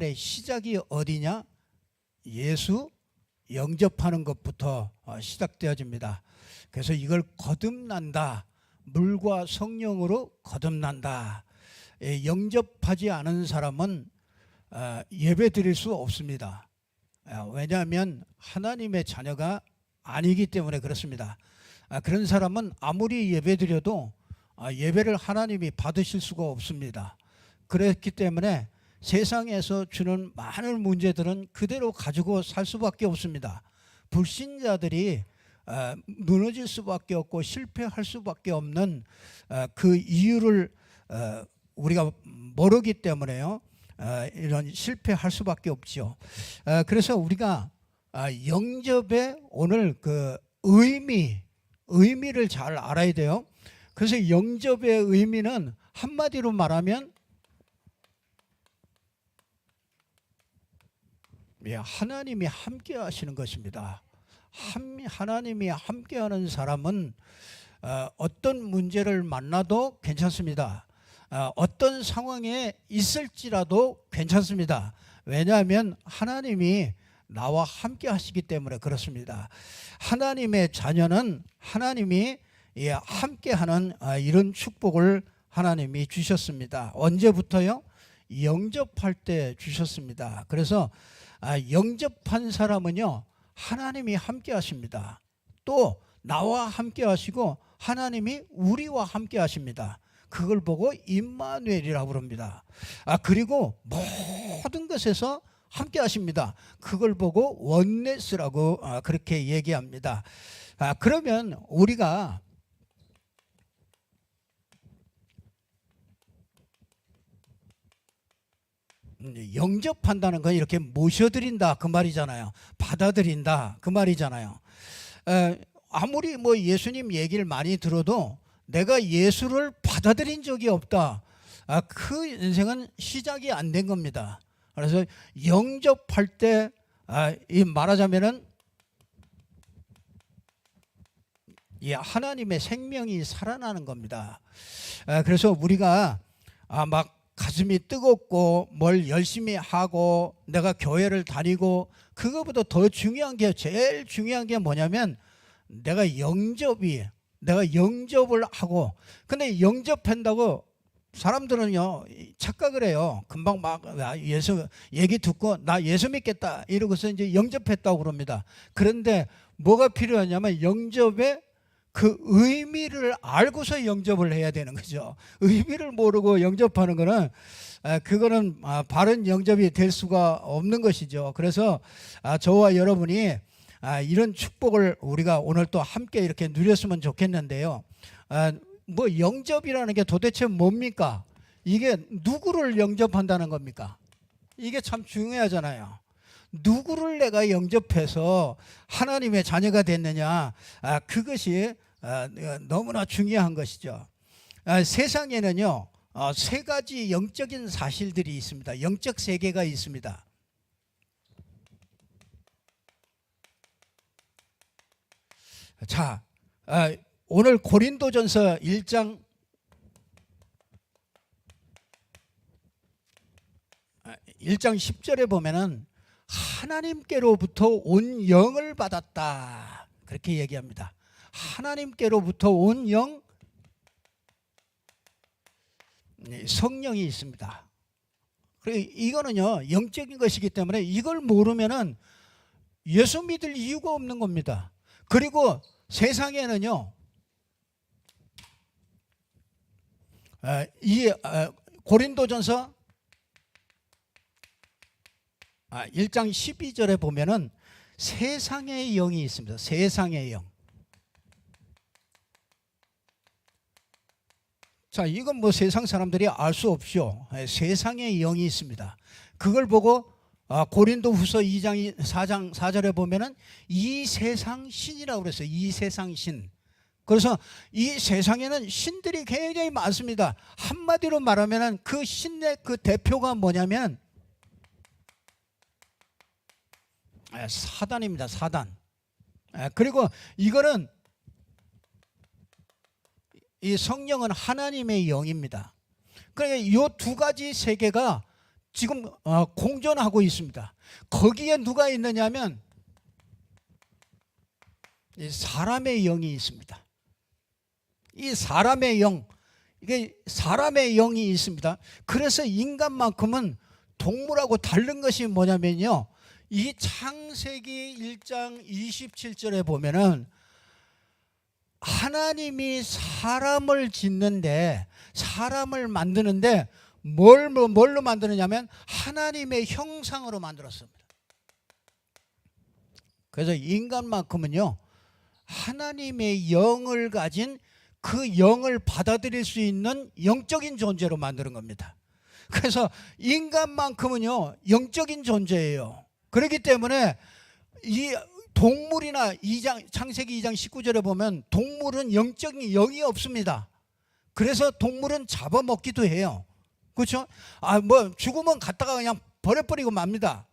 의 시작이 어디냐? 예수 영접하는 것부터 시작되어집니다. 그래서 이걸 거듭난다. 물과 성령으로 거듭난다. 영접하지 않은 사람은 예배 드릴 수 없습니다. 왜냐하면 하나님의 자녀가 아니기 때문에 그렇습니다. 그런 사람은 아무리 예배 드려도 예배를 하나님이 받으실 수가 없습니다. 그렇기 때문에 세상에서 주는 많은 문제들은 그대로 가지고 살 수밖에 없습니다. 불신자들이 무너질 수밖에 없고 실패할 수밖에 없는 그 이유를 우리가 모르기 때문에요. 이런 실패할 수밖에 없죠. 그래서 우리가 영접의 오늘 그 의미를 잘 알아야 돼요. 그래서 영접의 의미는 한마디로 말하면 하나님이 함께 하시는 것입니다. 하나님이 함께하는 사람은 어떤 문제를 만나도 괜찮습니다. 어떤 상황에 있을지라도 괜찮습니다. 왜냐하면 하나님이 나와 함께 하시기 때문에 그렇습니다. 하나님의 자녀는 하나님이 함께하는 이런 축복을 하나님이 주셨습니다. 언제부터요? 영접할 때 주셨습니다. 그래서 영접한 사람은요, 하나님이 함께 하십니다. 또 나와 함께 하시고 하나님이 우리와 함께 하십니다. 그걸 보고 임마누엘이라고 부릅니다. 그리고 모든 것에서 함께 하십니다. 그걸 보고 원네스라고 그렇게 얘기합니다. 그러면 우리가 영접한다는 건 이렇게 모셔드린다 그 말이잖아요. 받아들인다 그 말이잖아요. 아무리 뭐 예수님 얘기를 많이 들어도 내가 예수를 받아들인 적이 없다. 그 인생은 시작이 안 된 겁니다. 그래서 영접할 때 말하자면은 하나님의 생명이 살아나는 겁니다. 그래서 우리가 막 가슴이 뜨겁고 뭘 열심히 하고 내가 교회를 다니고 그거보다 더 중요한 게 제일 중요한 게 뭐냐면 내가 영접을 하고 근데 영접한다고 사람들은요 착각을 해요. 금방 막 예수 얘기 듣고 나 예수 믿겠다 이러고서 이제 영접했다고 그럽니다. 그런데 뭐가 필요하냐면 영접의 그 의미를 알고서 영접을 해야 되는 거죠. 의미를 모르고 영접하는 거는 그거는 바른 영접이 될 수가 없는 것이죠. 그래서 저와 여러분이 이런 축복을 우리가 오늘 또 함께 이렇게 누렸으면 좋겠는데요. 뭐 영접이라는 게 도대체 뭡니까? 이게 누구를 영접한다는 겁니까? 이게 참 중요하잖아요. 누구를 내가 영접해서 하나님의 자녀가 됐느냐, 그것이 너무나 중요한 것이죠. 세상에는요 세 가지 영적인 사실들이 있습니다. 영적 세계가 있습니다. 자, 오늘 고린도전서 1장 10절에 보면은 하나님께로부터 온 영을 받았다 그렇게 얘기합니다. 하나님께로부터 온 영, 성령이 있습니다. 그리고 이거는요 영적인 것이기 때문에 이걸 모르면은 예수 믿을 이유가 없는 겁니다. 그리고 세상에는요 이 고린도전서 1장 12절에 보면은 세상의 영이 있습니다. 세상의 영. 자, 이건 뭐 세상 사람들이 알 수 없죠. 세상의 영이 있습니다. 그걸 보고 고린도후서 2장 4장 4절에 보면은 이 세상 신이라고 그랬어요. 이 세상 신. 그래서 이 세상에는 신들이 굉장히 많습니다. 한마디로 말하면은 그 신의 그 대표가 뭐냐면 사단입니다. 사단. 그리고 이거는 이 성령은 하나님의 영입니다. 그러니까 이 두 가지 세계가 지금 공존하고 있습니다. 거기에 누가 있느냐면 사람의 영이 있습니다. 이 사람의 영, 이게 사람의 영이 있습니다. 그래서 인간만큼은 동물하고 다른 것이 뭐냐면요, 이 창세기 1장 27절에 보면은 하나님이 사람을 짓는데, 사람을 만드는데 뭘로 만드느냐면 하나님의 형상으로 만들었습니다. 그래서 인간만큼은요, 하나님의 영을 가진, 그 영을 받아들일 수 있는 영적인 존재로 만드는 겁니다. 그래서 인간만큼은요, 영적인 존재예요. 그렇기 때문에 이 동물이나 창세기 2장 19절에 보면 동물은 영적인 영이 없습니다. 그래서 동물은 잡아먹기도 해요. 그렇죠? 죽으면 갖다가 그냥 버려버리고 맙니다.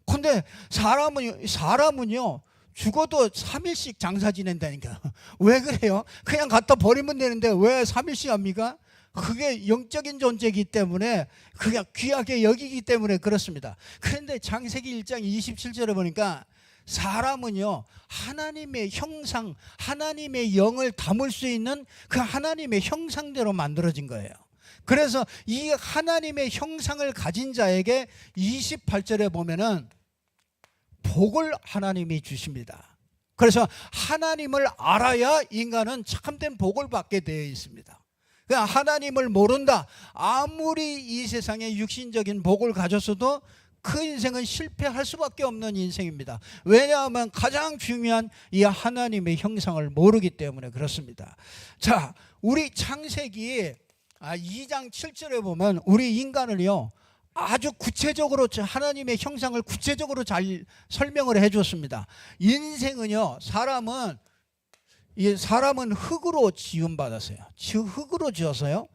근데 사람은요, 죽어도 3일씩 장사 지낸다니까. 왜 그래요? 그냥 갖다 버리면 되는데 왜 3일씩 합니까? 그게 영적인 존재이기 때문에, 그게 귀하게 여기기 때문에 그렇습니다. 그런데 창세기 1장 27절에 보니까 사람은요, 하나님의 형상, 하나님의 영을 담을 수 있는 그 하나님의 형상대로 만들어진 거예요. 그래서 이 하나님의 형상을 가진 자에게 28절에 보면은 복을 하나님이 주십니다. 그래서 하나님을 알아야 인간은 참된 복을 받게 되어 있습니다. 그러니까 하나님을 모른다, 아무리 이 세상에 육신적인 복을 가졌어도 그 인생은 실패할 수밖에 없는 인생입니다. 왜냐하면 가장 중요한 이 하나님의 형상을 모르기 때문에 그렇습니다. 자, 우리 창세기 2장 7절에 보면 우리 인간을요, 아주 구체적으로 하나님의 형상을 구체적으로 잘 설명을 해줬습니다. 인생은요, 사람은 흙으로 지음받았어요. 흙으로 지었어요.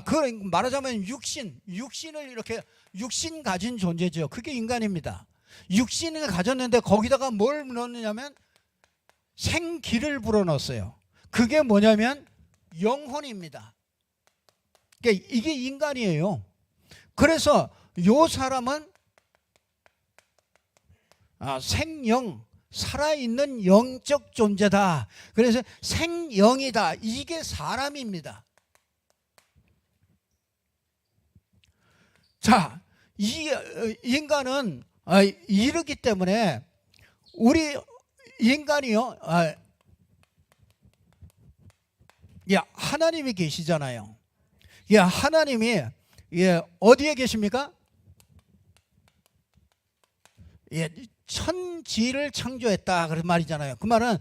그 말하자면 육신을 이렇게 육신 가진 존재죠. 그게 인간입니다. 육신을 가졌는데 거기다가 뭘 넣느냐면 생기를 불어넣었어요. 그게 뭐냐면 영혼입니다. 그러니까 이게 인간이에요. 그래서 요 사람은 생영, 살아있는 영적 존재다. 그래서 생영이다. 이게 사람입니다. 자, 이 인간은 이르기 때문에 우리 인간이요, 하나님이 계시잖아요. 하나님이 어디에 계십니까? 천지를 창조했다 그런 말이잖아요. 그 말은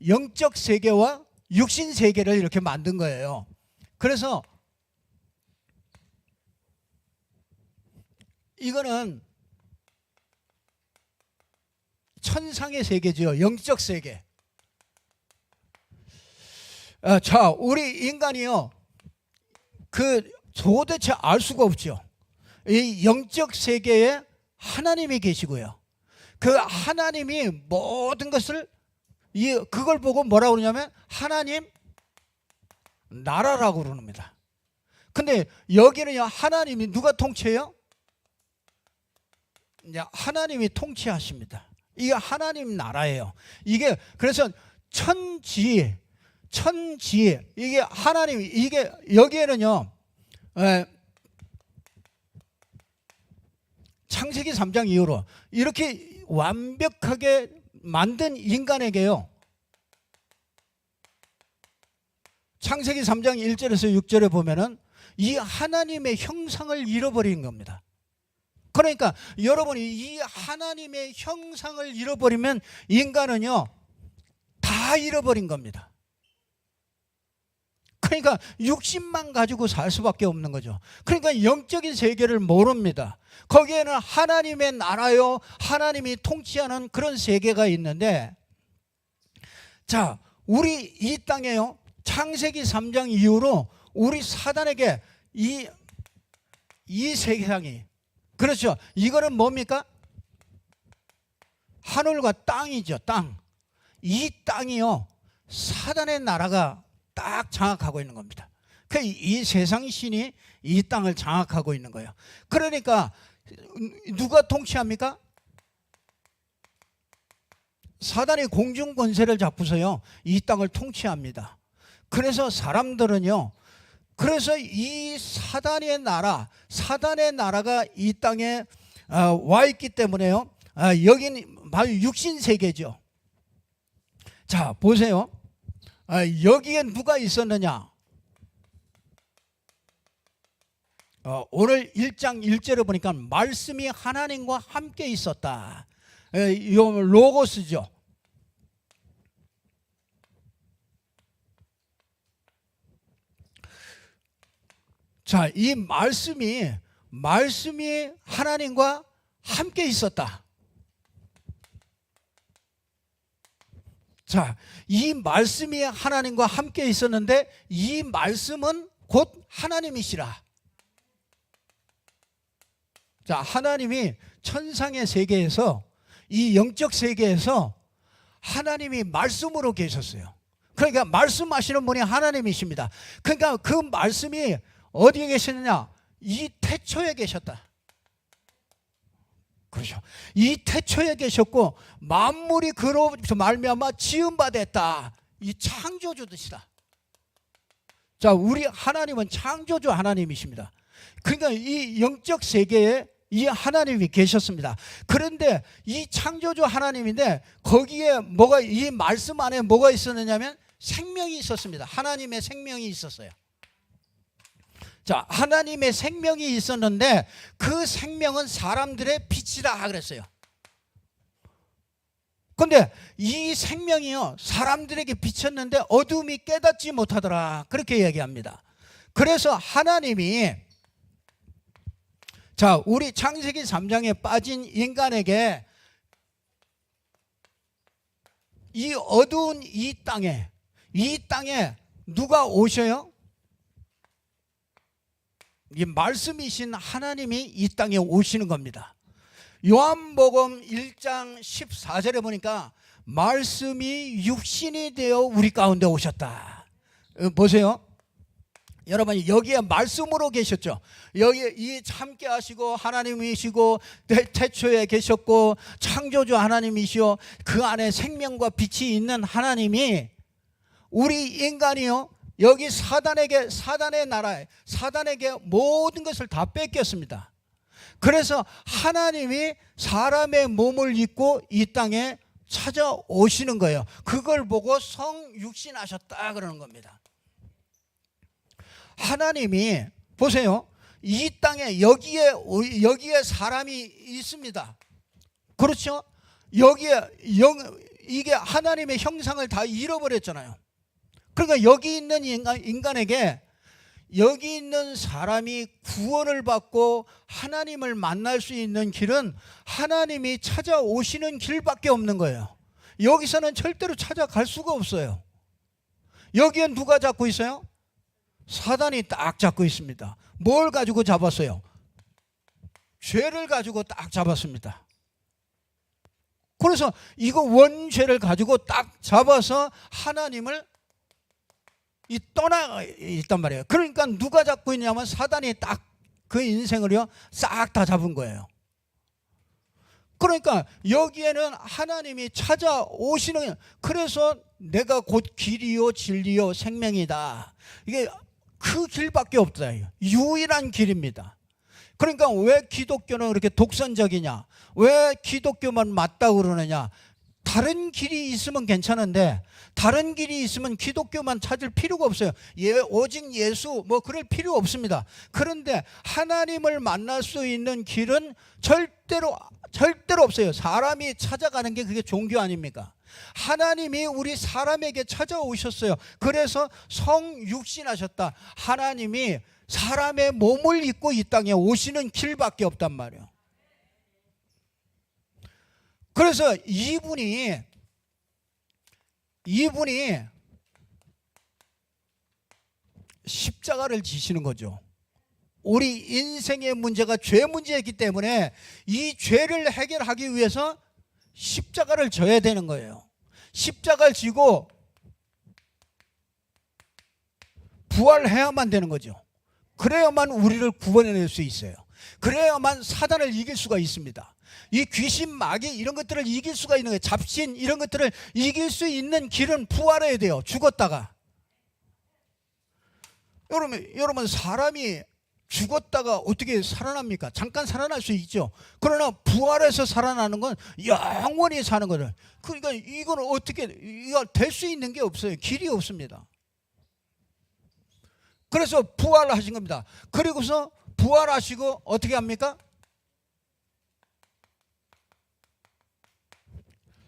영적 세계와 육신 세계를 이렇게 만든 거예요. 그래서 이거는 천상의 세계죠. 영적 세계. 자, 우리 인간이요, 도대체 알 수가 없죠. 이 영적 세계에 하나님이 계시고요, 그 하나님이 모든 것을 그걸 보고 뭐라고 그러냐면 하나님 나라라고 그럽니다. 근데 여기는요, 하나님이 누가 통치해요? 하나님이 통치하십니다. 이게 하나님 나라예요. 이게 그래서 천지 이게 하나님이, 이게 여기에는요, 창세기 3장 이후로 이렇게 완벽하게 만든 인간에게요, 창세기 3장 1절에서 6절에 보면은 이 하나님의 형상을 잃어버린 겁니다. 그러니까 여러분이 이 하나님의 형상을 잃어버리면 인간은요, 다 잃어버린 겁니다. 그러니까 육신만 가지고 살 수밖에 없는 거죠. 그러니까 영적인 세계를 모릅니다. 거기에는 하나님의 나라요, 하나님이 통치하는 그런 세계가 있는데, 자, 우리 이 땅에요, 창세기 3장 이후로 우리 사단에게 이 세상이, 그렇죠, 이거는 뭡니까? 하늘과 땅이죠. 땅. 이 땅이요, 사단의 나라가 딱 장악하고 있는 겁니다. 이 세상 신이 이 땅을 장악하고 있는 거예요. 그러니까 누가 통치합니까? 사단이 공중 권세를 잡고서요 이 땅을 통치합니다. 그래서 사람들은요, 그래서 이 사단의 나라가 이 땅에 와 있기 때문에요, 여기는 바로 육신 세계죠. 자 보세요. 여기에 누가 있었느냐? 오늘 1장 1절에 보니까 말씀이 하나님과 함께 있었다. 이 로고스죠. 자, 이 말씀이 하나님과 함께 있었다. 자, 이 말씀이 하나님과 함께 있었는데 이 말씀은 곧 하나님이시라. 자, 하나님이 천상의 세계에서, 이 영적 세계에서 하나님이 말씀으로 계셨어요. 그러니까 말씀하시는 분이 하나님이십니다. 그러니까 그 말씀이 어디에 계셨느냐? 이 태초에 계셨다. 그렇죠. 이 태초에 계셨고 만물이 그로부터 말미암아 지은 바 됐다. 이 창조주이시다. 자, 우리 하나님은 창조주 하나님이십니다. 그러니까 이 영적 세계에 이 하나님이 계셨습니다. 그런데 이 창조주 하나님인데 거기에 뭐가, 이 말씀 안에 뭐가 있었느냐면 생명이 있었습니다. 하나님의 생명이 있었어요. 자, 하나님의 생명이 있었는데 그 생명은 사람들의 빛이라 그랬어요. 그런데 이 생명이요 사람들에게 비쳤는데 어둠이 깨닫지 못하더라, 그렇게 얘기합니다. 그래서 하나님이, 자, 우리 창세기 3장에 빠진 인간에게 이 어두운 이 땅에 누가 오셔요? 이 말씀이신 하나님이 이 땅에 오시는 겁니다. 요한복음 1장 14절에 보니까 말씀이 육신이 되어 우리 가운데 오셨다. 보세요. 여러분, 여기에 말씀으로 계셨죠. 여기 이 함께 하시고 하나님이시고 태초에 계셨고 창조주 하나님이시오, 그 안에 생명과 빛이 있는 하나님이 우리 인간이요 여기 사단의 나라에 사단에게 모든 것을 다 뺏겼습니다. 그래서 하나님이 사람의 몸을 입고 이 땅에 찾아오시는 거예요. 그걸 보고 성육신하셨다 그러는 겁니다. 하나님이 보세요. 이 땅에 여기에 사람이 있습니다. 그렇죠? 이게 하나님의 형상을 다 잃어버렸잖아요. 그러니까 여기 있는 인간에게, 여기 있는 사람이 구원을 받고 하나님을 만날 수 있는 길은 하나님이 찾아오시는 길밖에 없는 거예요. 여기서는 절대로 찾아갈 수가 없어요. 여기엔 누가 잡고 있어요? 사단이 딱 잡고 있습니다. 뭘 가지고 잡았어요? 죄를 가지고 딱 잡았습니다. 그래서 이거 원죄를 가지고 딱 잡아서 하나님을 떠나 있단 말이에요. 그러니까 누가 잡고 있냐면 사단이 딱 그 인생을요 싹 다 잡은 거예요. 그러니까 여기에는 하나님이 찾아오시는, 그래서 내가 곧 길이요 진리요 생명이다. 이게 그 길밖에 없다. 유일한 길입니다. 그러니까 왜 기독교는 그렇게 독선적이냐? 왜 기독교만 맞다고 그러느냐? 다른 길이 있으면 괜찮은데 다른 길이 있으면 기독교만 찾을 필요가 없어요. 오직 예수 뭐 그럴 필요 없습니다. 그런데 하나님을 만날 수 있는 길은 절대로 없어요. 사람이 찾아가는 게 그게 종교 아닙니까? 하나님이 우리 사람에게 찾아오셨어요. 그래서 성육신하셨다. 하나님이 사람의 몸을 입고 이 땅에 오시는 길밖에 없단 말이에요. 그래서 이분이 십자가를 지시는 거죠. 우리 인생의 문제가 죄 문제이기 때문에 이 죄를 해결하기 위해서 십자가를 져야 되는 거예요. 십자가를 지고 부활해야만 되는 거죠. 그래야만 우리를 구원해낼 수 있어요. 그래야만 사단을 이길 수가 있습니다. 이 귀신, 마귀 이런 것들을 이길 수가 있는 거예요. 잡신 이런 것들을 이길 수 있는 길은 부활해야 돼요. 죽었다가. 여러분 사람이 죽었다가 어떻게 살아납니까? 잠깐 살아날 수 있죠. 그러나 부활해서 살아나는 건 영원히 사는 거를. 그러니까 이건 어떻게 이거 될 수 있는 게 없어요. 길이 없습니다. 그래서 부활하신 겁니다. 그리고서 부활하시고 어떻게 합니까?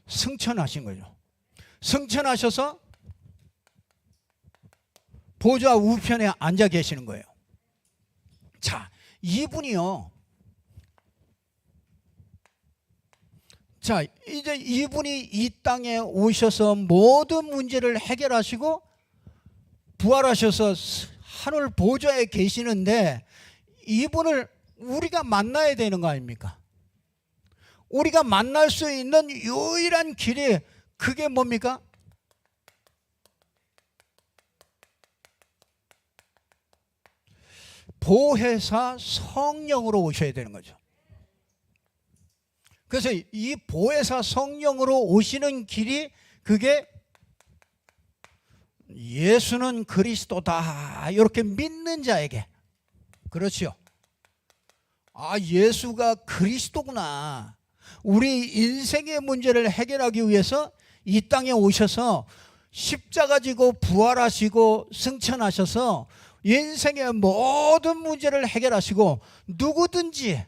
승천하신 거죠. 승천하셔서 보좌 우편에 앉아 계시는 거예요. 자, 이분이요. 자, 이제 이분이 이 땅에 오셔서 모든 문제를 해결하시고 부활하셔서 하늘 보좌에 계시는데 이분을 우리가 만나야 되는 거 아닙니까? 우리가 만날 수 있는 유일한 길이 그게 뭡니까? 보혜사 성령으로 오셔야 되는 거죠. 그래서 이 보혜사 성령으로 오시는 길이 그게 예수는 그리스도다 이렇게 믿는 자에게. 그렇지요. 아, 예수가 그리스도구나. 우리 인생의 문제를 해결하기 위해서 이 땅에 오셔서 십자가 지고 부활하시고 승천하셔서 인생의 모든 문제를 해결하시고 누구든지,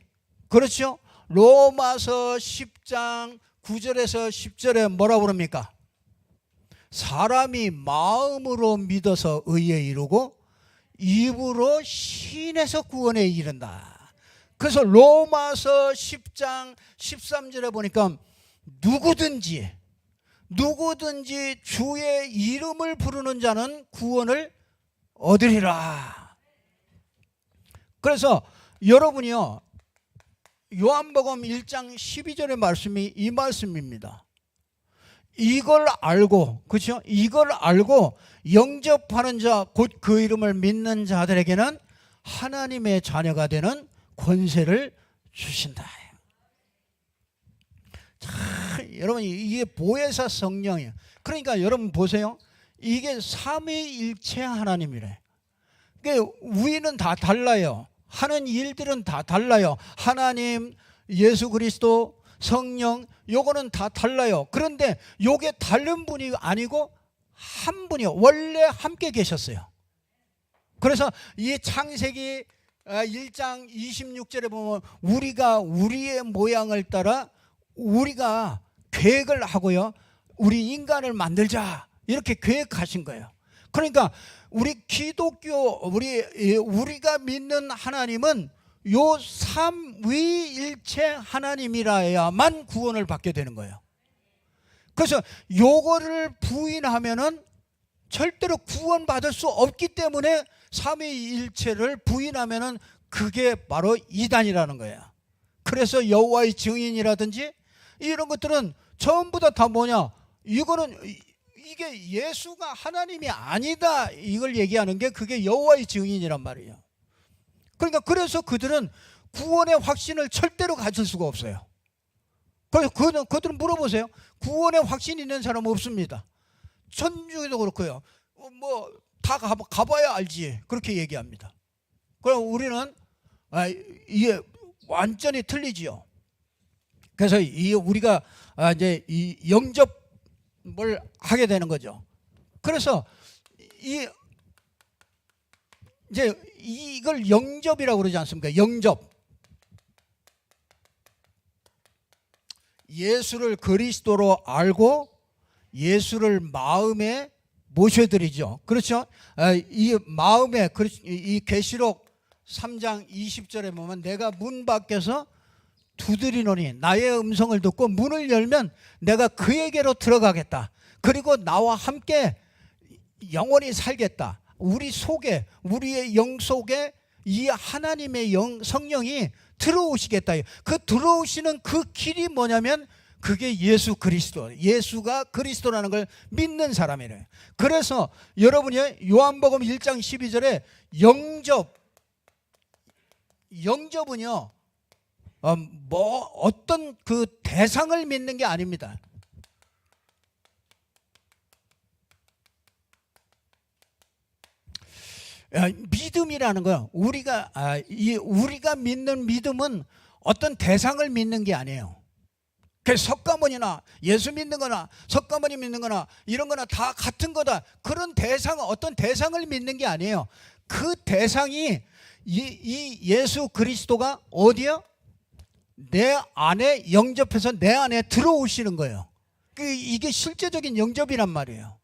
그렇죠? 로마서 10장 9절에서 10절에 뭐라고 그럽니까? 사람이 마음으로 믿어서 의에 이르고 입으로 신에서 구원에 이른다. 그래서 로마서 10장 13절에 보니까 누구든지 주의 이름을 부르는 자는 구원을 얻으리라. 그래서 여러분이요, 요한복음 1장 12절의 말씀이 이 말씀입니다. 이걸 알고, 그렇죠? 이걸 알고 영접하는 자, 곧 그 이름을 믿는 자들에게는 하나님의 자녀가 되는 권세를 주신다. 자, 여러분 이게 보혜사 성령이에요. 그러니까 여러분 보세요. 이게 삼위일체 하나님이래. 그러니까 우리는 다 달라요. 하는 일들은 다 달라요. 하나님, 예수 그리스도, 성령, 요거는 다 달라요. 그런데 요게 다른 분이 아니고 한 분이요. 원래 함께 계셨어요. 그래서 이 창세기 1장 26절에 보면 우리가 우리의 모양을 따라 우리가 계획을 하고요. 우리 인간을 만들자. 이렇게 계획하신 거예요. 그러니까 우리 기독교, 우리가 믿는 하나님은 요 삼위일체 하나님이라야만 구원을 받게 되는 거예요. 그래서 요거를 부인하면은 절대로 구원받을 수 없기 때문에 삼위일체를 부인하면은 그게 바로 이단이라는 거예요. 그래서 여호와의 증인이라든지 이런 것들은 전부 다 뭐냐? 이게 예수가 하나님이 아니다 이걸 얘기하는 게 그게 여호와의 증인이란 말이에요. 그러니까 그래서 그들은 구원의 확신을 절대로 가질 수가 없어요. 그래서 그들은 물어보세요. 구원의 확신이 있는 사람은 없습니다. 천주교도 그렇고요. 뭐 다 가봐야 알지 그렇게 얘기합니다. 그럼 우리는 이게 완전히 틀리지요. 그래서 우리가 이제 이 영접을 하게 되는 거죠. 그래서 이제 이걸 영접이라고 그러지 않습니까? 영접. 예수를 그리스도로 알고 예수를 마음에 모셔드리죠. 그렇죠? 이 마음에 이 계시록 3장 20절에 보면 내가 문 밖에서 두드리노니 나의 음성을 듣고 문을 열면 내가 그에게로 들어가겠다. 그리고 나와 함께 영원히 살겠다. 우리 속에, 우리의 영 속에 이 하나님의 성령이 들어오시겠다. 그 들어오시는 그 길이 뭐냐면 그게 예수 그리스도, 예수가 그리스도라는 걸 믿는 사람이래요. 그래서 여러분이 요한복음 1장 12절에 영접, 영접은요, 뭐 어떤 그 대상을 믿는 게 아닙니다. 믿음이라는 거, 우리가 믿는 믿음은 어떤 대상을 믿는 게 아니에요. 그래서 석가모니나 예수 믿는 거나 석가모니 믿는 거나 이런 거나 다 같은 거다. 그런 어떤 대상을 믿는 게 아니에요. 그 대상이 이 예수 그리스도가 어디요? 내 안에 영접해서 내 안에 들어오시는 거예요. 이게 실제적인 영접이란 말이에요.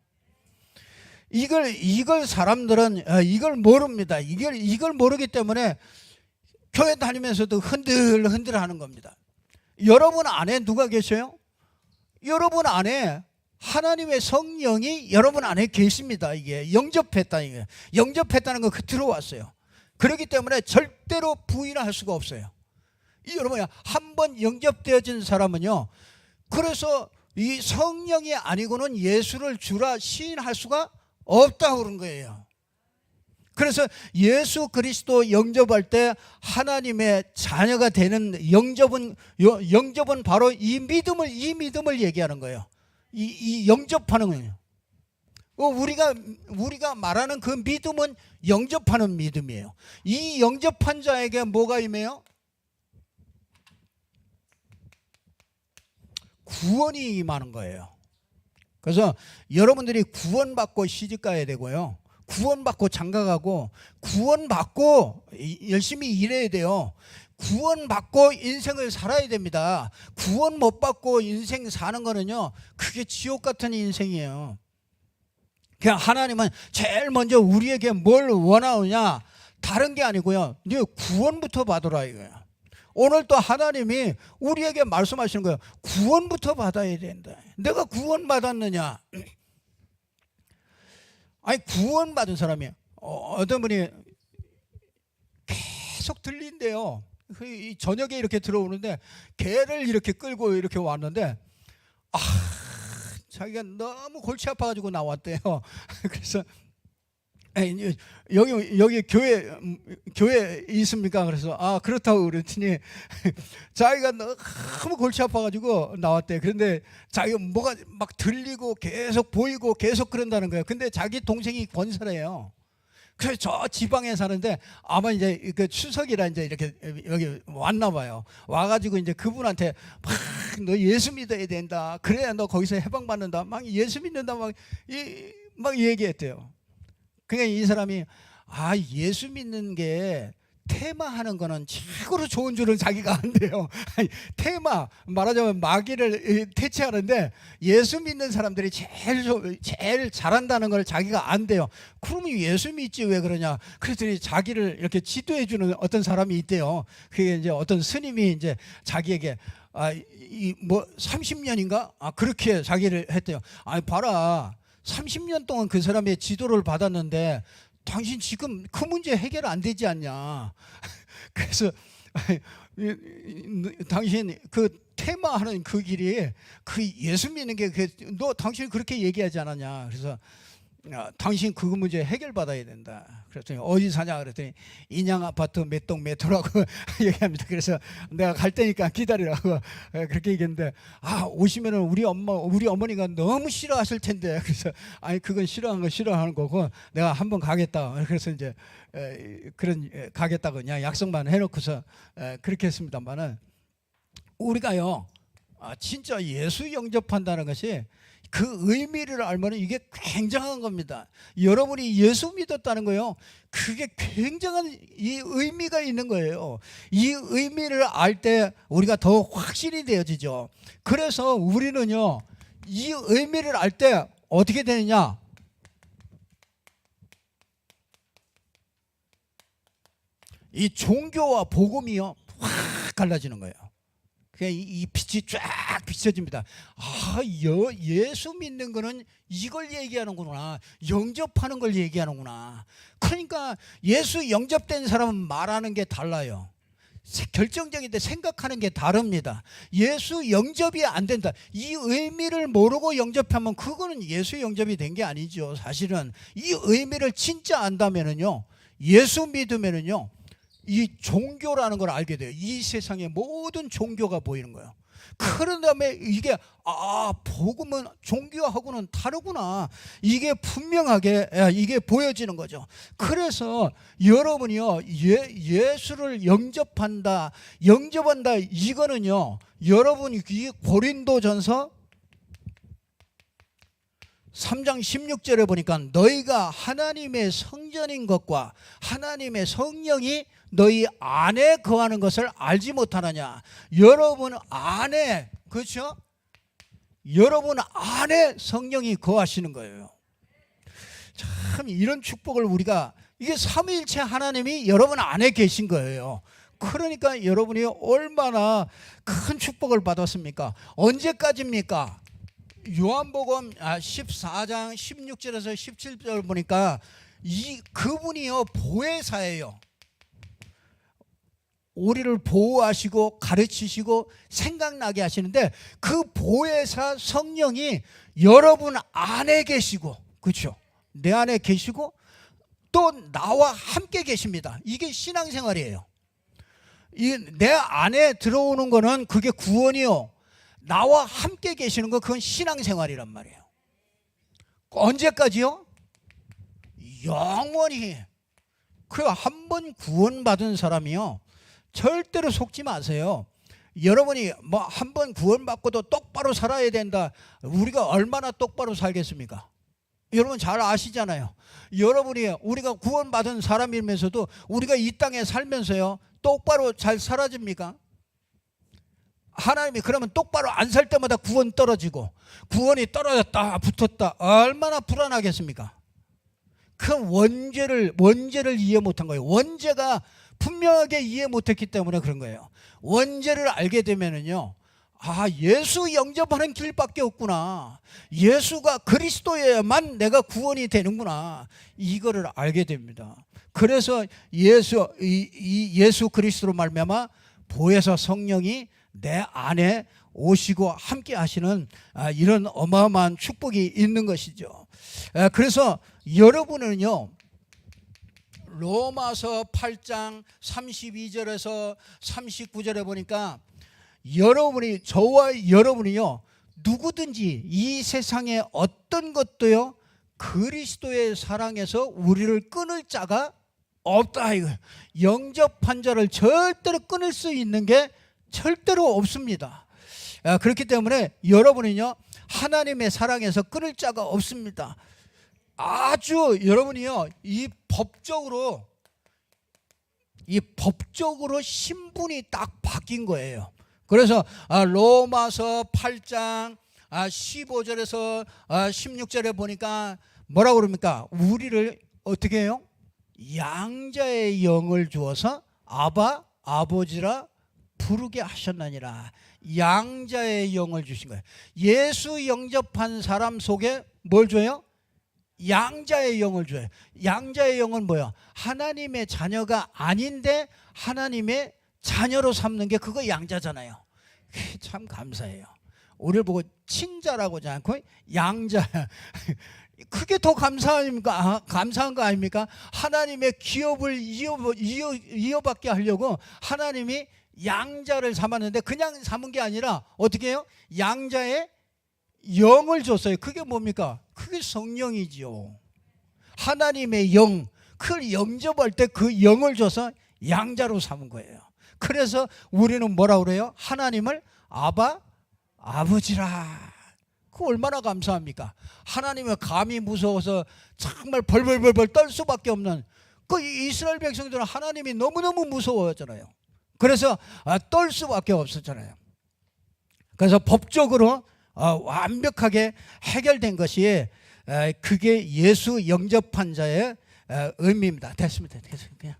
이걸 사람들은 이걸 모릅니다. 이걸 모르기 때문에 교회 다니면서도 흔들흔들 하는 겁니다. 여러분 안에 누가 계셔요? 여러분 안에 하나님의 성령이 여러분 안에 계십니다. 이게 영접했다는 거 들어왔어요. 그렇기 때문에 절대로 부인할 수가 없어요. 여러분, 한번 영접되어진 사람은요, 그래서 이 성령이 아니고는 예수를 주라 시인할 수가 없다고 그런 거예요. 그래서 예수 그리스도 영접할 때 하나님의 자녀가 되는 영접은 바로 이 믿음을 얘기하는 거예요. 이 영접하는 거예요. 우리가 말하는 그 믿음은 영접하는 믿음이에요. 이 영접한 자에게 뭐가 임해요? 구원이 임하는 거예요. 그래서 여러분들이 구원받고 시집가야 되고요, 구원받고 장가가고, 구원받고 열심히 일해야 돼요. 구원받고 인생을 살아야 됩니다. 구원 못 받고 인생 사는 거는요, 그게 지옥 같은 인생이에요. 그냥 하나님은 제일 먼저 우리에게 뭘 원하느냐, 다른 게 아니고요, 네 구원부터 받으라 이거예요. 오늘 또 하나님이 우리에게 말씀하시는 거예요. 구원부터 받아야 된다. 내가 구원받았느냐? 아니, 구원받은 사람이 어떤 분이 계속 들린대요. 저녁에 이렇게 들어오는데 개를 이렇게 끌고 이렇게 왔는데 자기가 너무 골치 아파가지고 나왔대요. 그래서 여기 교회 있습니까? 그래서 그렇다고 그랬더니 자기가 너무 골치 아파가지고 나왔대. 그런데 자기가 뭐가 막 들리고 계속 보이고 계속 그런다는 거예요. 근데 자기 동생이 권사래요. 그래서 저 지방에 사는데 아마 이제 그 추석이라 이제 이렇게 여기 왔나 봐요. 와가지고 이제 그분한테 막 너 예수 믿어야 된다. 그래야 너 거기서 해방받는다. 막 예수 믿는다. 막 얘기했대요. 그러니까 이 사람이 예수 믿는 게 테마하는 거는 최고로 좋은 줄은 자기가 안돼요. 테마 말하자면 마귀를 퇴치하는데 예수 믿는 사람들이 제일 잘한다는 걸 자기가 안돼요. 그러면 예수 믿지 왜 그러냐? 그랬더니 자기를 이렇게 지도해 주는 어떤 사람이 있대요. 그게 이제 어떤 스님이 이제 자기에게 30년인가 그렇게 자기를 했대요. 봐라, 30년 동안 그 사람의 지도를 받았는데 당신 지금 그 문제 해결 안 되지 않냐? 그래서 당신 그 테마하는 그 길이 그 예수 믿는 게 너 당신 그렇게 얘기하지 않았냐? 그래서 당신 그 문제 해결받아야 된다. 그랬더니 어디 사냐? 그랬더니 인양 아파트 몇 동 몇 호라고 얘기합니다. 그래서 내가 갈 테니까 기다리라고 그렇게 얘기했는데 오시면은 우리 어머니가 너무 싫어하실 텐데. 그래서 그건 싫어하는 거고 내가 한번 가겠다. 그래서 이제 가겠다고 그냥 약속만 해놓고서 그렇게 했습니다만은, 우리가요 진짜 예수 영접한다는 것이 그 의미를 알면 이게 굉장한 겁니다. 여러분이 예수 믿었다는 거요, 그게 굉장한 이 의미가 있는 거예요. 이 의미를 알 때 우리가 더 확신이 되어지죠. 그래서 우리는요 이 의미를 알 때 어떻게 되느냐, 이 종교와 복음이요 확 갈라지는 거예요. 이 빛이 쫙 비춰집니다. 예수 믿는 거는 이걸 얘기하는구나, 영접하는 걸 얘기하는구나. 그러니까 예수 영접된 사람은 말하는 게 달라요. 결정적인데 생각하는 게 다릅니다. 예수 영접이 안 된다, 이 의미를 모르고 영접하면 그거는 예수 영접이 된 게 아니죠. 사실은 이 의미를 진짜 안다면은요, 예수 믿으면은요, 이 종교라는 걸 알게 돼요. 이 세상의 모든 종교가 보이는 거예요. 그런 다음에 이게 복음은 종교하고는 다르구나, 이게 분명하게 이게 보여지는 거죠. 그래서 여러분이요, 예수를 영접한다 이거는요, 여러분이 이 고린도전서 3장 16절에 보니까 너희가 하나님의 성전인 것과 하나님의 성령이 너희 안에 거하는 것을 알지 못하느냐. 여러분 안에, 그렇죠? 여러분 안에 성령이 거하시는 거예요. 참 이런 축복을 우리가, 이게 삼위일체 하나님이 여러분 안에 계신 거예요. 그러니까 여러분이 얼마나 큰 축복을 받았습니까? 언제까지입니까? 요한복음 14장 16절에서 17절 보니까 그분이요 보혜사예요. 우리를 보호하시고 가르치시고 생각나게 하시는데, 그 보혜사 성령이 여러분 안에 계시고, 그렇죠? 내 안에 계시고 또 나와 함께 계십니다. 이게 신앙생활이에요. 내 안에 들어오는 거는 그게 구원이요, 나와 함께 계시는 거, 그건 신앙생활이란 말이에요. 언제까지요? 영원히. 그 한 번 구원받은 사람이요, 절대로 속지 마세요. 여러분이 뭐 한 번 구원받고도 똑바로 살아야 된다, 우리가 얼마나 똑바로 살겠습니까? 여러분 잘 아시잖아요. 우리가 구원받은 사람이면서도 우리가 이 땅에 살면서요 똑바로 잘 살아집니까? 하나님이 그러면 똑바로 안 살 때마다 구원 떨어지고, 구원이 떨어졌다 붙었다, 얼마나 불안하겠습니까? 그 원죄를 이해 못한 거예요. 원죄가 분명하게 이해 못했기 때문에 그런 거예요. 원죄를 알게 되면은요, 예수 영접하는 길밖에 없구나, 예수가 그리스도여야만 내가 구원이 되는구나, 이거를 알게 됩니다. 그래서 예수 그리스도로 말미암아 보혜사 성령이 내 안에 오시고 함께 하시는 이런 어마어마한 축복이 있는 것이죠. 그래서 여러분은요, 로마서 8장 32절에서 39절에 보니까 저와 여러분이요, 누구든지 이 세상의 어떤 것도요 그리스도의 사랑에서 우리를 끊을 자가 없다. 이거 영접한 자를 절대로 끊을 수 있는 게 절대로 없습니다. 그렇기 때문에 여러분은요, 하나님의 사랑에서 끊을 자가 없습니다. 아주 여러분이요, 이 법적으로 신분이 딱 바뀐 거예요. 그래서 로마서 8장 15절에서 16절에 보니까 뭐라고 그럽니까? 우리를 어떻게 해요? 양자의 영을 주어서 아버지라 부르게 하셨느니라. 양자의 영을 주신 거예요. 예수 영접한 사람 속에 뭘 줘요? 양자의 영을 줘요. 양자의 영은 뭐야? 하나님의 자녀가 아닌데 하나님의 자녀로 삼는 게 그거 양자잖아요. 참 감사해요. 우리를 보고 친자라고 하지 않고 양자. 그게 더 감사한 거 아닙니까? 하나님의 기업을 이어받게 하려고 하나님이 양자를 삼았는데, 그냥 삼은 게 아니라 어떻게 해요? 양자의 영을 줬어요. 그게 뭡니까? 그게 성령이지요. 하나님의 영, 그걸 영접할 때 그 영을 줘서 양자로 삼은 거예요. 그래서 우리는 뭐라 그래요? 하나님을 아버지라. 그 얼마나 감사합니까? 하나님의 감히 무서워서 정말 벌벌벌 떨 수밖에 없는 그 이스라엘 백성들은 하나님이 너무너무 무서워했잖아요. 그래서 떨 수밖에 없었잖아요. 그래서 법적으로 완벽하게 해결된 것이 그게 예수 영접한 자의 의미입니다. 됐습니다. 그냥.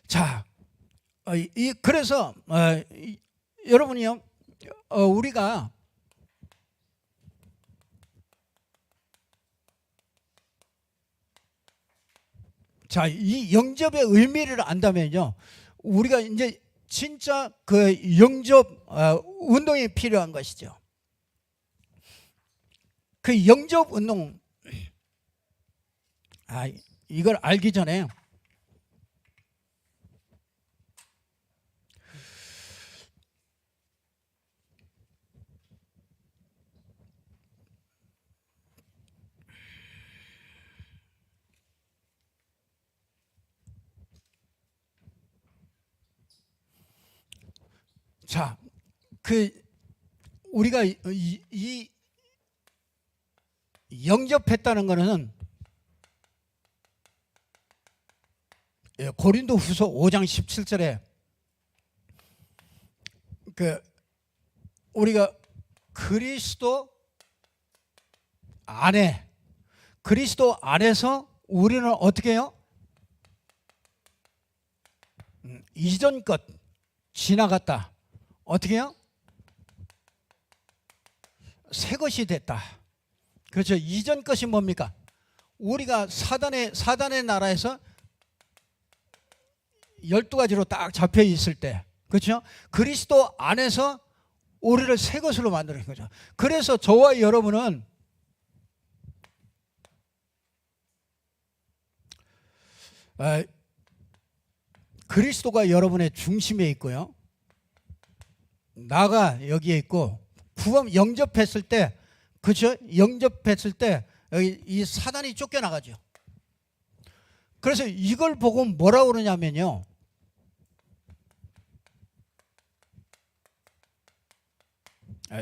자, 그래서 여러분이요, 우리가 이 영접의 의미를 안다면요, 우리가 이제 진짜 그 영접 운동이 필요한 것이죠. 그 영접 운동, 이걸 알기 전에 자, 우리가 이 영접했다는 것은 고린도후서 5장 17절에 우리가 그리스도 안에서 우리는 어떻게 해요? 이전 것 지나갔다. 어떻게 해요? 새 것이 됐다. 그렇죠. 이전 것이 뭡니까? 우리가 사단의 나라에서 12가지로 딱 잡혀 있을 때, 그렇죠? 그리스도 안에서 우리를 새 것으로 만드는 거죠. 그래서 저와 여러분은 그리스도가 여러분의 중심에 있고요. 나가 여기에 있고, 구원 영접했을 때, 그렇죠? 영접했을 때 여기 이 사단이 쫓겨나가죠. 그래서 이걸 보고 뭐라고 그러냐면요,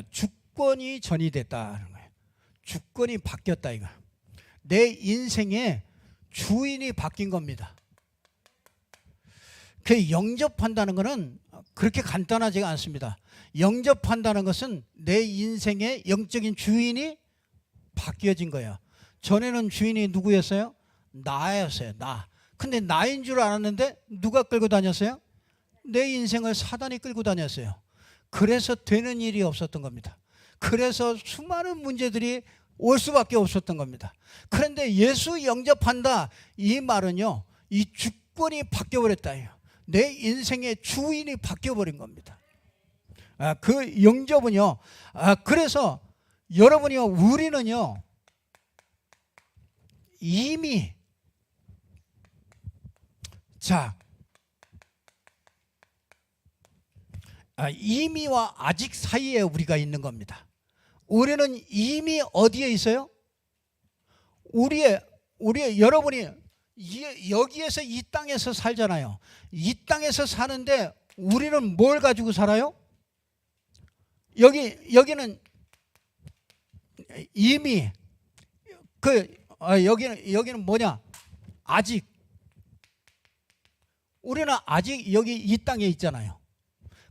주권이 전이됐다는 거예요. 주권이 바뀌었다 이거. 내 인생의 주인이 바뀐 겁니다. 그 영접한다는 것은 그렇게 간단하지가 않습니다. 영접한다는 것은 내 인생의 영적인 주인이 바뀌어진 거예요. 전에는 주인이 누구였어요? 나였어요. 나. 근데 나인 줄 알았는데 누가 끌고 다녔어요? 내 인생을 사단이 끌고 다녔어요. 그래서 되는 일이 없었던 겁니다. 그래서 수많은 문제들이 올 수밖에 없었던 겁니다. 그런데 예수 영접한다 이 말은요, 이 주권이 바뀌어버렸다. 내 인생의 주인이 바뀌어버린 겁니다. 그 영접은요, 그래서 여러분이요, 우리는요 이미 이미와 아직 사이에 우리가 있는 겁니다. 우리는 이미 어디에 있어요? 여러분이 여기에서 이 땅에서 살잖아요. 이 땅에서 사는데 우리는 뭘 가지고 살아요? 여기는 이미 여기는 뭐냐? 아직. 우리는 아직 여기 이 땅에 있잖아요.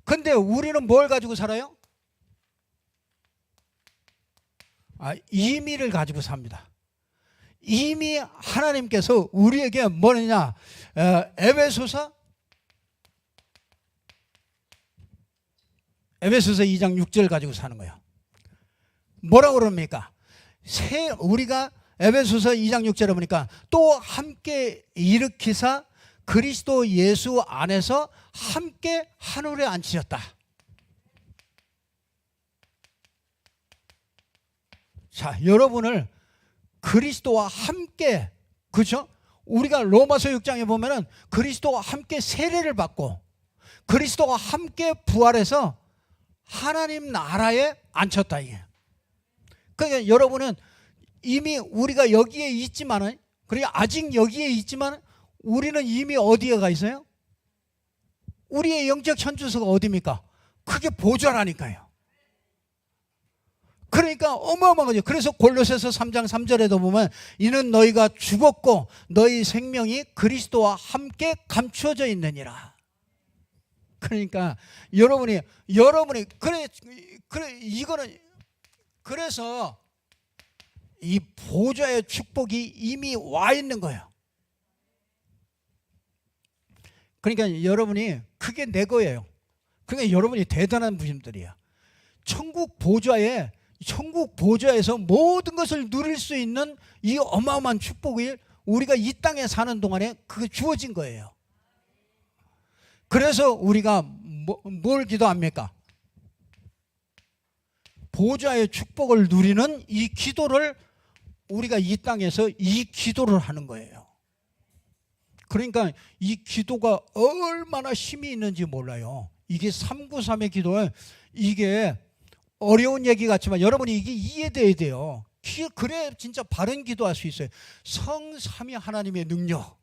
근데 우리는 뭘 가지고 살아요? 이미를 가지고 삽니다. 이미 하나님께서 우리에게 뭐냐? 에베소서 2장 6절 가지고 사는 거예요. 뭐라고 그럽니까? 우리가 에베소서 2장 6절에 보니까 또 함께 일으키사 그리스도 예수 안에서 함께 하늘에 앉히셨다. 자, 여러분을 그리스도와 함께, 그렇죠? 우리가 로마서 6장에 보면은 그리스도와 함께 세례를 받고 그리스도와 함께 부활해서 하나님 나라에 앉혔다 이게. 그러니까 여러분은 이미 우리가 여기에 있지만은, 그러니까 아직 여기에 있지만 우리는 이미 어디에 가 있어요? 우리의 영적 현주소가 어디입니까? 그게 보좌라니까요. 그러니까 어마어마한 거죠. 그래서 골로새서 3장 3절에도 보면 이는 너희가 죽었고 너희 생명이 그리스도와 함께 감추어져 있느니라. 그러니까 여러분이 이거는, 그래서 이 보좌의 축복이 이미 와 있는 거예요. 그러니까 여러분이 그게 내 거예요. 그러니까 여러분이 대단한 분들이야. 천국 보좌에서 모든 것을 누릴 수 있는 이 어마어마한 축복이 우리가 이 땅에 사는 동안에 그게 주어진 거예요. 그래서 우리가 뭘 기도합니까? 보좌의 축복을 누리는 이 기도를 우리가 이 땅에서 이 기도를 하는 거예요. 그러니까 이 기도가 얼마나 힘이 있는지 몰라요. 이게 393의 기도는 이게 어려운 얘기 같지만 여러분이 이게 이해돼야 돼요. 그래 진짜 바른 기도할 수 있어요. 성삼위 하나님의 능력,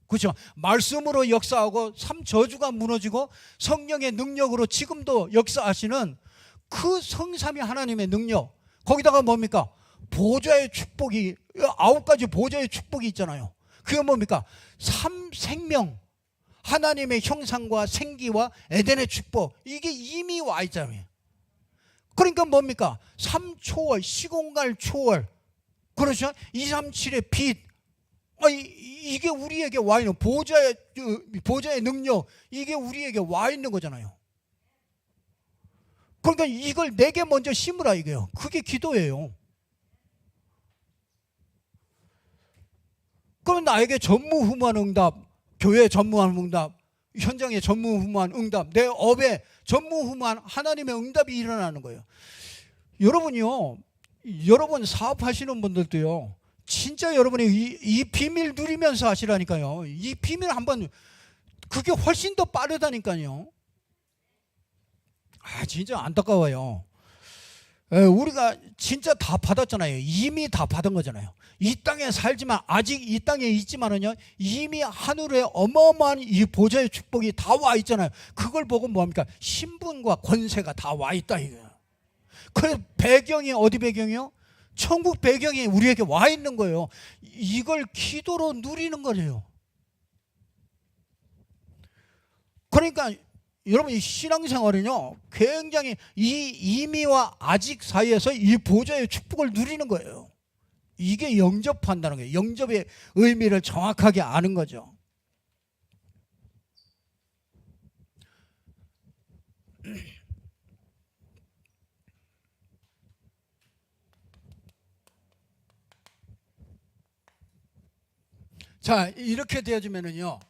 그렇죠? 말씀으로 역사하고 삼저주가 무너지고 성령의 능력으로 지금도 역사하시는 그 성삼위 하나님의 능력, 거기다가 뭡니까? 보좌의 축복이 9가지 보좌의 축복이 있잖아요. 그게 뭡니까? 삼생명, 하나님의 형상과 생기와 에덴의 축복, 이게 이미 와 있잖아요. 그러니까 뭡니까? 삼초월, 시공간 초월, 그렇죠? 237의 빛, 이게 우리에게 와 있는 보좌의 능력, 이게 우리에게 와 있는 거잖아요. 그러니까 이걸 내게 먼저 심으라 이거예요. 그게 기도예요. 그럼 나에게 전무후무한 응답, 교회에 전무한 응답, 현장에 전무후무한 응답, 내 업에 전무후무한 하나님의 응답이 일어나는 거예요. 여러분이요, 여러분 사업하시는 분들도요, 진짜 여러분이 이 비밀 누리면서 하시라니까요. 이 비밀 한번, 그게 훨씬 더 빠르다니까요. 진짜 안타까워요. 우리가 진짜 다 받았잖아요. 이미 다 받은 거잖아요. 이 땅에 살지만, 아직 이 땅에 있지만은요, 이미 하늘에 어마어마한 이 보좌의 축복이 다 와 있잖아요. 그걸 보고 뭐합니까? 신분과 권세가 다 와 있다 이거예요. 그래서 배경이 어디 배경이요? 천국 배경이 우리에게 와 있는 거예요. 이걸 기도로 누리는 거예요. 그러니까 여러분 이 신앙생활은요, 굉장히 이 이미와 아직 사이에서 이 보좌의 축복을 누리는 거예요. 이게 영접한다는 거예요. 영접의 의미를 정확하게 아는 거죠. 자, 이렇게 되어지면은요,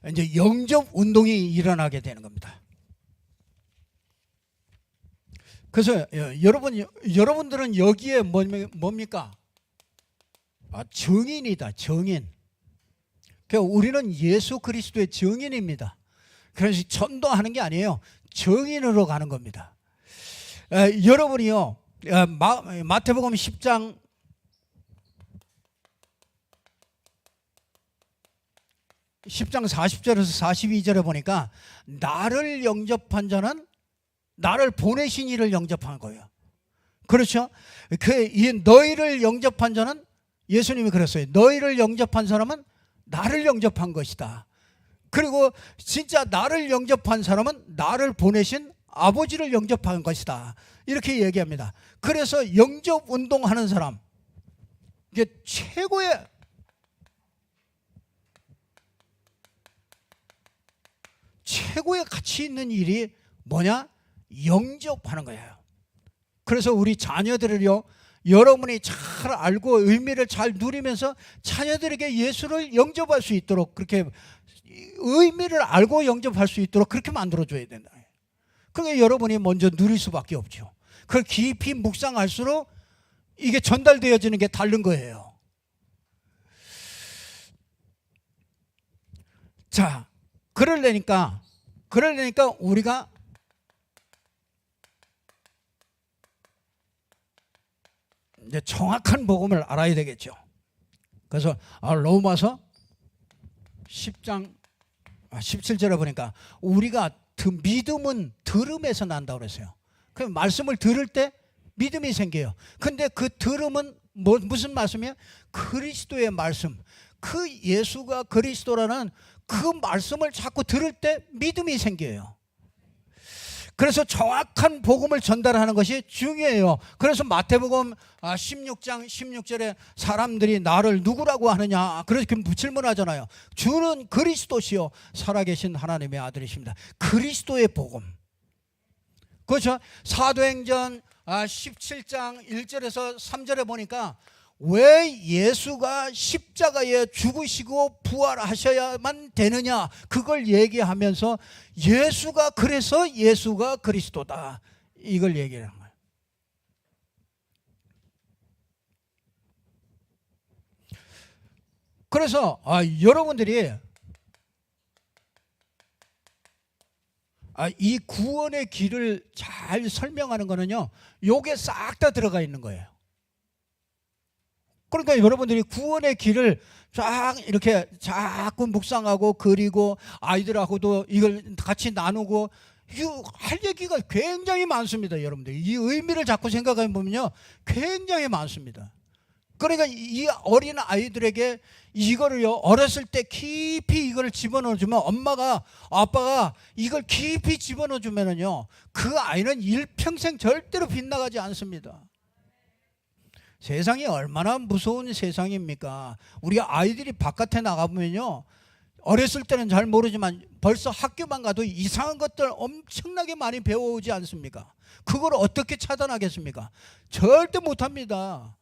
이제 영접 운동이 일어나게 되는 겁니다. 그래서 여러분들은 여기에 뭡니까? 증인이다, 증인. 그러니까 우리는 예수 그리스도의 증인입니다. 그래서 전도하는 게 아니에요. 증인으로 가는 겁니다. 여러분이요, 마태복음 10장 40절에서 42절에 보니까 나를 영접한 자는 나를 보내신 이를 영접한 거예요. 그렇죠? 너희를 영접한 자는, 예수님이 그랬어요. 너희를 영접한 사람은 나를 영접한 것이다. 그리고 진짜 나를 영접한 사람은 나를 보내신 아버지를 영접한 것이다. 이렇게 얘기합니다. 그래서 영접 운동하는 사람, 이게 최고의 가치 있는 일이 뭐냐? 영접하는 거예요. 그래서 우리 자녀들을요, 여러분이 잘 알고 의미를 잘 누리면서 자녀들에게 예수를 영접할 수 있도록, 그렇게 의미를 알고 영접할 수 있도록 그렇게 만들어줘야 된다. 그러니까 여러분이 먼저 누릴 수밖에 없죠. 그걸 깊이 묵상할수록 이게 전달되어지는 게 다른 거예요. 자, 그러려니까 우리가 이제 정확한 복음을 알아야 되겠죠. 그래서 로마서 10장 17절에 보니까 우리가 믿음은 들음에서 난다고 그랬어요. 그 말씀을 들을 때 믿음이 생겨요. 근데 그 들음은 무슨 말씀이에요? 그리스도의 말씀. 그 예수가 그리스도라는 그 말씀을 자꾸 들을 때 믿음이 생겨요. 그래서 정확한 복음을 전달하는 것이 중요해요. 그래서 마태복음 16장 16절에 사람들이 나를 누구라고 하느냐, 그렇게 질문하잖아요. 주는 그리스도시요 살아계신 하나님의 아들이십니다. 그리스도의 복음. 그렇죠? 사도행전 17장 1절에서 3절에 보니까 왜 예수가 십자가에 죽으시고 부활하셔야만 되느냐, 그걸 얘기하면서 예수가, 그래서 예수가 그리스도다, 이걸 얘기하는 거예요. 그래서 여러분들이 이 구원의 길을 잘 설명하는 거는요, 요게 싹 다 들어가 있는 거예요. 그러니까 여러분들이 구원의 길을 쫙 이렇게 자꾸 묵상하고 그리고 아이들하고도 이걸 같이 나누고, 할 얘기가 굉장히 많습니다. 여러분들 이 의미를 자꾸 생각해 보면요, 굉장히 많습니다. 그러니까 이 어린 아이들에게 이거를요, 어렸을 때 깊이 이걸 집어넣어주면, 엄마가 아빠가 이걸 깊이 집어넣어주면은요, 그 아이는 일평생 절대로 빗나가지 않습니다. 세상이 얼마나 무서운 세상입니까? 우리 아이들이 바깥에 나가보면요, 어렸을 때는 잘 모르지만 벌써 학교만 가도 이상한 것들 엄청나게 많이 배워오지 않습니까? 그걸 어떻게 차단하겠습니까? 절대 못합니다.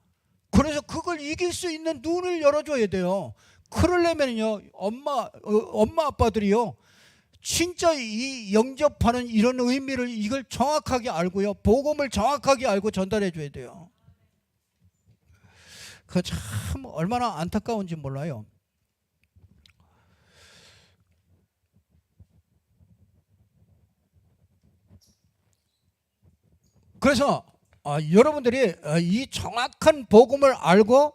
그래서 그걸 이길 수 있는 눈을 열어줘야 돼요. 그러려면요, 엄마 아빠들이요, 진짜 이 영접하는 이런 의미를, 이걸 정확하게 알고요, 복음을 정확하게 알고 전달해 줘야 돼요. 그 참 얼마나 안타까운지 몰라요. 그래서 여러분들이 이 정확한 복음을 알고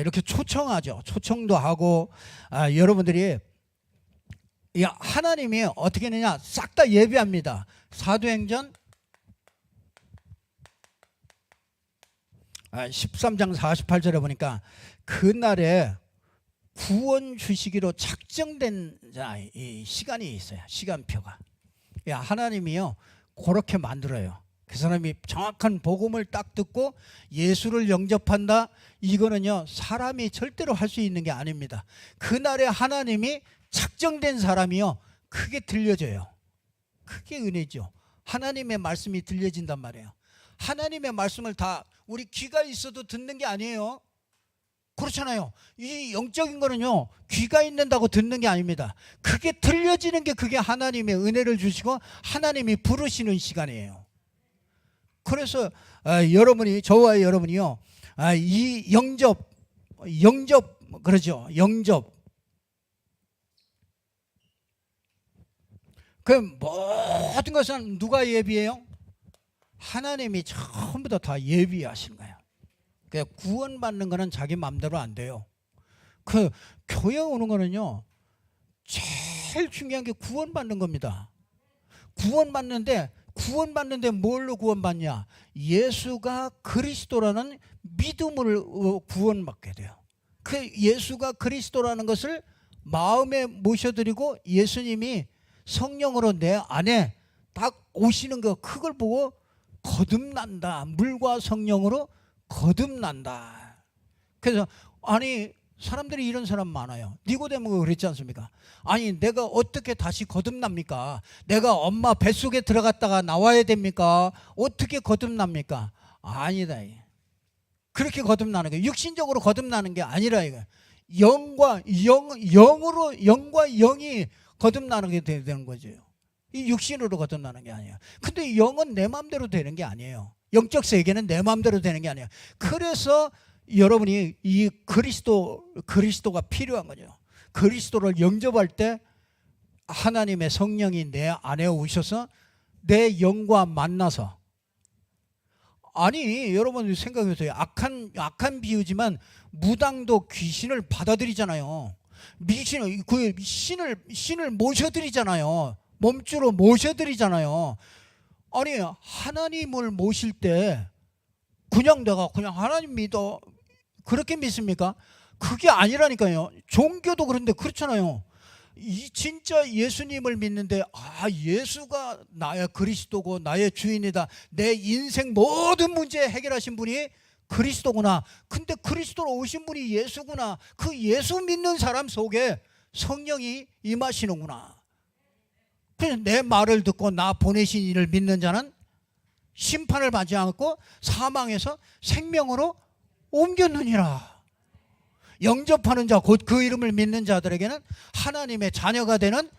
이렇게 초청하죠. 초청도 하고, 여러분들이 하나님이 어떻게 했느냐, 싹 다 예비합니다. 사도행전 13장 48절에 보니까 그날에 구원 주시기로 작정된 이 시간이 있어요. 시간표가. 하나님이요, 그렇게 만들어요. 그 사람이 정확한 복음을 딱 듣고 예수를 영접한다, 이거는요, 사람이 절대로 할 수 있는 게 아닙니다. 그날에 하나님이 작정된 사람이요, 크게 들려져요. 그게 은혜죠. 하나님의 말씀이 들려진단 말이에요. 하나님의 말씀을 다 우리 귀가 있어도 듣는 게 아니에요. 그렇잖아요. 이 영적인 거는요, 귀가 있는다고 듣는 게 아닙니다. 그게 들려지는 게, 그게 하나님의 은혜를 주시고 하나님이 부르시는 시간이에요. 그래서 여러분이, 저와 여러분이요, 이 영접 그러죠. 영접. 그 모든 것은 누가 예비해요? 하나님이 전부 다 예비하신 거예요. 구원받는 거는 자기 마음대로 안 돼요. 그 교회 오는 거는요, 제일 중요한 게 구원받는 겁니다. 구원받는데 뭘로 구원받냐? 예수가 그리스도라는 믿음을 구원받게 돼요. 그 예수가 그리스도라는 것을 마음에 모셔드리고 예수님이 성령으로 내 안에 딱 오시는 거, 그걸 보고 거듭난다. 물과 성령으로 거듭난다. 그래서 사람들이 이런 사람 많아요. 니고데모가 그랬지 않습니까? 내가 어떻게 다시 거듭납니까? 내가 엄마 뱃속에 들어갔다가 나와야 됩니까? 어떻게 거듭납니까? 아니다. 그렇게 거듭나는 게, 육신적으로 거듭나는 게 아니라, 이거 영과 영이 거듭나는 게 되는 거죠. 이 육신으로 거듭나는 게 아니에요. 근데 영은 내 마음대로 되는 게 아니에요. 영적 세계는 내 마음대로 되는 게 아니에요. 그래서 여러분이 이 그리스도가 필요한 거죠. 그리스도를 영접할 때 하나님의 성령이 내 안에 오셔서 내 영과 만나서, 여러분 생각해보세요. 악한 비유지만 무당도 귀신을 받아들이잖아요. 신을 모셔드리잖아요. 몸주로 모셔드리잖아요. 하나님을 모실 때 내가 그냥 하나님 믿어, 그렇게 믿습니까? 그게 아니라니까요. 종교도 그런데 그렇잖아요. 진짜 예수님을 믿는데, 예수가 나의 그리스도고 나의 주인이다, 내 인생 모든 문제 해결하신 분이 그리스도구나. 근데 그리스도로 오신 분이 예수구나. 그 예수 믿는 사람 속에 성령이 임하시는구나. 그래서 내 말을 듣고 나 보내신 이를 믿는 자는 심판을 받지 않고 사망에서 생명으로 옮겼느니라. 영접하는 자, 곧 그 이름을 믿는 자들에게는 하나님의 자녀가 되는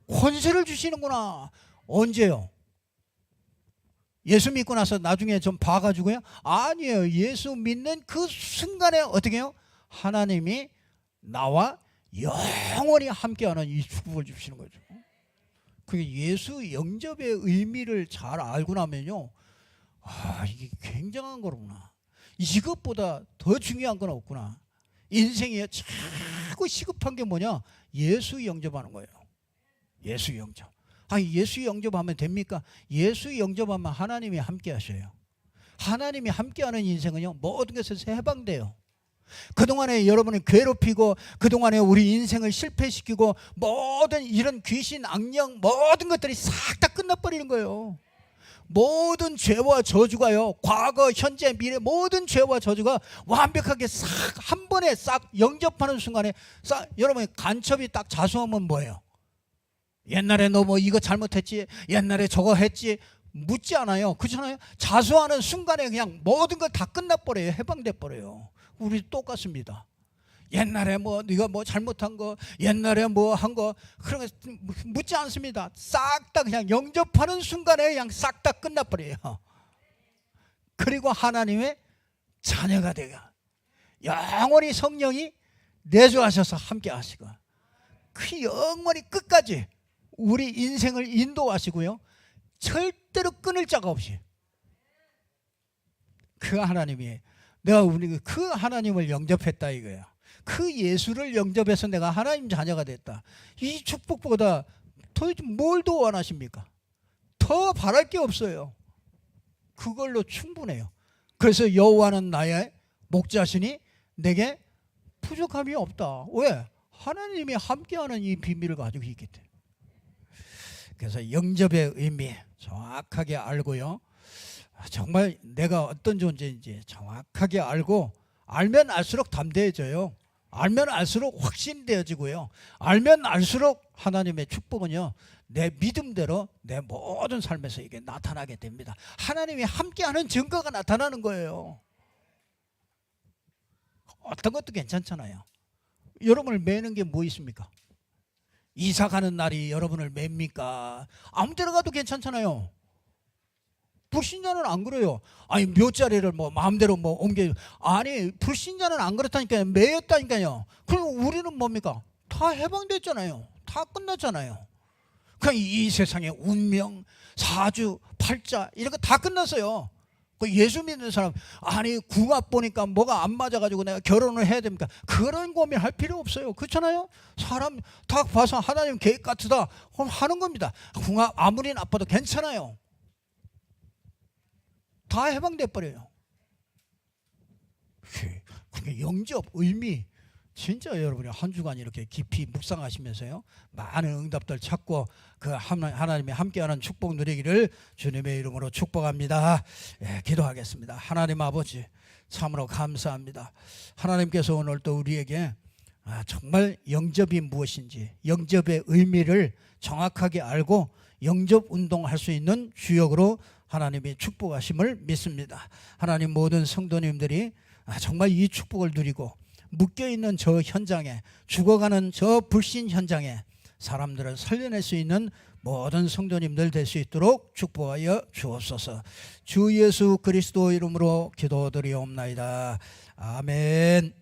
권세를 주시는구나. 언제요? 예수 믿고 나서 나중에 좀 봐가지고요? 아니에요. 예수 믿는 그 순간에 어떻게 해요? 하나님이 나와 영원히 함께하는 이 축복을 주시는 거죠. 그게 예수 영접의 의미를 잘 알고 나면요, 이게 굉장한 거구나. 이것보다 더 중요한 건 없구나. 인생에 자꾸 시급한 게 뭐냐? 예수 영접하는 거예요. 예수 영접. 예수 영접하면 됩니까? 예수 영접하면 하나님이 함께 하셔요. 하나님이 함께하는 인생은요, 모든 것에서 해방돼요. 그동안에 여러분을 괴롭히고 그동안에 우리 인생을 실패시키고 모든 이런 귀신, 악령, 모든 것들이 싹 다 끝나버리는 거예요. 모든 죄와 저주가요, 과거, 현재, 미래 모든 죄와 저주가 완벽하게 싹 한 번에 싹 영접하는 순간에 싹, 여러분 간첩이 딱 자수하면 뭐예요? 옛날에 너 뭐 이거 잘못했지, 옛날에 저거 했지 묻지 않아요. 그렇잖아요. 자수하는 순간에 그냥 모든 걸 다 끝나버려요. 해방돼 버려요. 우리 똑같습니다. 옛날에 뭐 네가 뭐 잘못한 거, 옛날에 뭐 한 거, 그런 거 묻지 않습니다. 싹 다 그냥 영접하는 순간에 그냥 싹 다 끝나버려요. 그리고 하나님의 자녀가 되고 영원히 성령이 내주하셔서 함께 하시고 그 영원히 끝까지 우리 인생을 인도하시고요, 절대로 끊을 자가 없이 그 하나님이, 내가 우리 그 하나님을 영접했다 이거예요. 그 예수를 영접해서 내가 하나님 자녀가 됐다. 이 축복보다 도대체 뭘 더 원하십니까? 더 바랄 게 없어요. 그걸로 충분해요. 그래서 여호와는 나의 목자시니 내게 부족함이 없다. 왜? 하나님이 함께하는 이 비밀을 가지고 있기 때문에. 그래서 영접의 의미 정확하게 알고요, 정말 내가 어떤 존재인지 정확하게 알고, 알면 알수록 담대해져요. 알면 알수록 확신되어지고요, 알면 알수록 하나님의 축복은요, 내 믿음대로 내 모든 삶에서 이게 나타나게 됩니다. 하나님이 함께하는 증거가 나타나는 거예요. 어떤 것도 괜찮잖아요. 여러분을 매는 게 뭐 있습니까? 이사 가는 날이 여러분을 맵니까? 아무 데나 가도 괜찮잖아요. 불신자는 안 그래요. 아니 묘자리를 뭐 마음대로 뭐 옮겨, 아니 불신자는 안 그렇다니까요. 매였다니까요. 그럼 우리는 뭡니까? 다 해방됐잖아요. 다 끝났잖아요. 그냥 이 세상의 운명, 사주, 팔자 이런 거 다 끝났어요. 그 예수 믿는 사람, 아니 궁합 보니까 뭐가 안 맞아가지고 내가 결혼을 해야 됩니까? 그런 고민할 필요 없어요. 그렇잖아요. 사람 다 봐서 하나님 계획 같으다 그럼 하는 겁니다. 궁합 아무리 나빠도 괜찮아요. 다 해방돼 버려요. 그러니까 영접 의미, 진짜 여러분이 한 주간 이렇게 깊이 묵상하시면서요, 많은 응답들 찾고 그 하나님이 함께하는 축복 누리기를 주님의 이름으로 축복합니다. 기도하겠습니다. 하나님 아버지, 참으로 감사합니다. 하나님께서 오늘 또 우리에게 정말 영접이 무엇인지, 영접의 의미를 정확하게 알고 영접 운동할 수 있는 주역으로 하나님이 축복하심을 믿습니다. 하나님, 모든 성도님들이 정말 이 축복을 누리고 묶여있는 저 현장에, 죽어가는 저 불신 현장에 사람들을 살려낼 수 있는 모든 성도님들 될 수 있도록 축복하여 주옵소서. 주 예수 그리스도 이름으로 기도드리옵나이다. 아멘.